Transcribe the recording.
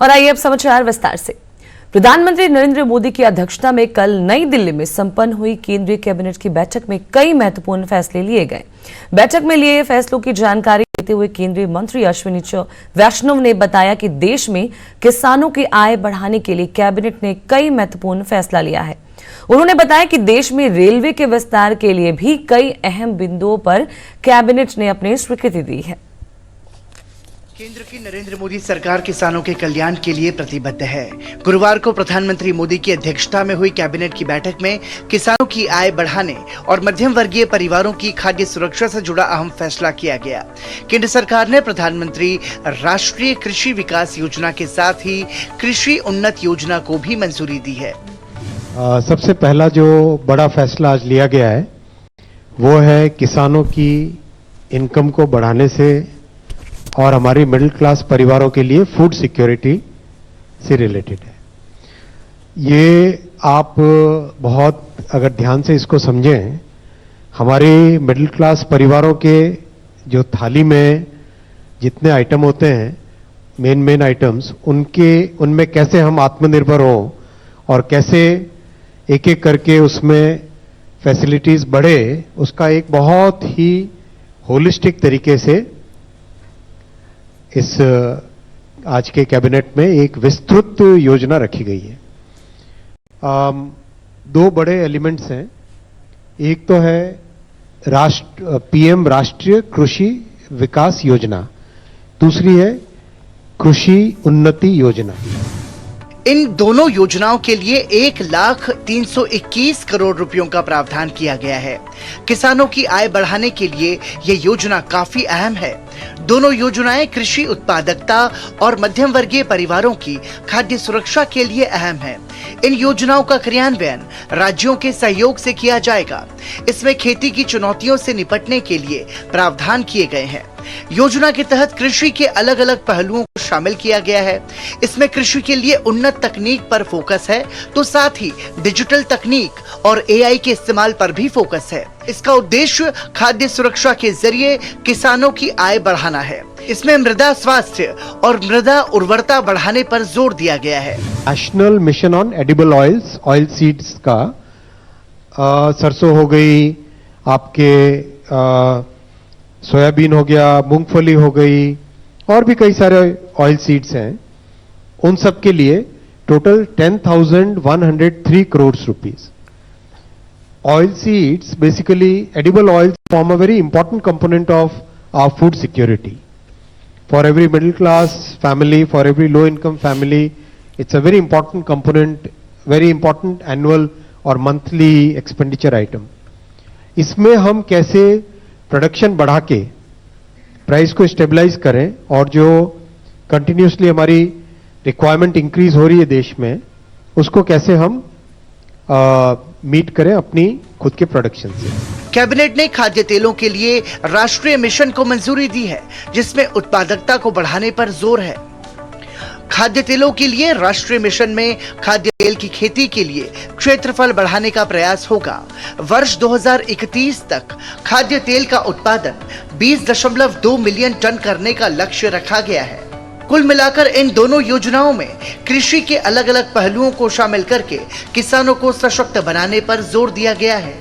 और आइए अब समाचार विस्तार से। प्रधानमंत्री नरेंद्र मोदी की अध्यक्षता में कल नई दिल्ली में संपन्न हुई केंद्रीय कैबिनेट की बैठक में कई महत्वपूर्ण फैसले लिए गए। बैठक में लिए फैसलों की जानकारी देते हुए केंद्रीय मंत्री अश्विनी वैष्णव ने बताया कि देश में किसानों की आय बढ़ाने के लिए कैबिनेट ने कई महत्वपूर्ण फैसला लिया है। उन्होंने बताया कि देश में रेलवे के विस्तार के लिए भी कई अहम बिंदुओं पर कैबिनेट ने अपनी स्वीकृति दी है। केंद्र की नरेंद्र मोदी सरकार किसानों के कल्याण के लिए प्रतिबद्ध है। गुरुवार को प्रधानमंत्री मोदी की अध्यक्षता में हुई कैबिनेट की बैठक में किसानों की आय बढ़ाने और मध्यम वर्गीय परिवारों की खाद्य सुरक्षा से जुड़ा अहम फैसला किया गया। केंद्र सरकार ने प्रधानमंत्री राष्ट्रीय कृषि विकास योजना के साथ ही कृषि उन्नत योजना को भी मंजूरी दी है। सबसे पहला जो बड़ा फैसला आज लिया गया है वो है किसानों की इनकम को बढ़ाने से और हमारी मिडिल क्लास परिवारों के लिए फूड सिक्योरिटी से रिलेटेड है। ये आप बहुत अगर ध्यान से इसको समझें, हमारे मिडिल क्लास परिवारों के जो थाली में जितने आइटम होते हैं, मेन आइटम्स, उनमें कैसे हम आत्मनिर्भर हों और कैसे एक एक करके उसमें फैसिलिटीज बढ़े, उसका एक बहुत ही होलिस्टिक तरीके से इस आज के कैबिनेट में एक विस्तृत योजना रखी गई है। दो बड़े एलिमेंट्स हैं। एक तो है पीएम राष्ट्रीय कृषि विकास योजना, दूसरी है कृषि उन्नति योजना। इन दोनों योजनाओं के लिए 1,321 करोड़ रुपयों का प्रावधान किया गया है। किसानों की आय बढ़ाने के लिए ये योजना काफी अहम है। दोनों योजनाएं कृषि उत्पादकता और मध्यम वर्गीय परिवारों की खाद्य सुरक्षा के लिए अहम है। इन योजनाओं का क्रियान्वयन राज्यों के सहयोग से किया जाएगा। इसमें खेती की चुनौतियों से निपटने के लिए प्रावधान किए गए हैं। योजना के तहत कृषि के अलग अलग पहलुओं को शामिल किया गया है। इसमें कृषि के लिए उन्नत तकनीक पर फोकस है, तो साथ ही डिजिटल तकनीक और एआई के इस्तेमाल पर भी फोकस है। इसका उद्देश्य खाद्य सुरक्षा के जरिए किसानों की आय बढ़ाना है। इसमें मृदा स्वास्थ्य और मृदा उर्वरता बढ़ाने पर जोर दिया गया है। National mission on edible oils, oil seeds का सरसों हो गई, आपके सोयाबीन हो गया, मूंगफली हो गई, और भी कई सारे ऑयल सीड्स हैं। उन सब के लिए total 10,103 crore rupees. Oil seeds, basically edible oils, form a very important component of our food security. For every middle class family, for every low income family, it's a very important component, very important annual or monthly expenditure item. इसमें हम कैसे production बढ़ा के price को stabilise करें और जो continuously हमारी रिक्वायरमेंट इंक्रीज हो रही है देश में, उसको कैसे हम मीट करें अपनी खुद के प्रोडक्शन से। कैबिनेट ने खाद्य तेलों के लिए राष्ट्रीय मिशन को मंजूरी दी है, जिसमें उत्पादकता को बढ़ाने पर जोर है। खाद्य तेलों के लिए राष्ट्रीय मिशन में खाद्य तेल की खेती के लिए क्षेत्रफल बढ़ाने का प्रयास होगा। वर्ष 2031 तक खाद्य तेल का उत्पादन 20.2 मिलियन टन करने का लक्ष्य रखा गया है। कुल मिलाकर इन दोनों योजनाओं में कृषि के अलग अलग पहलुओं को शामिल करके किसानों को सशक्त बनाने पर जोर दिया गया है।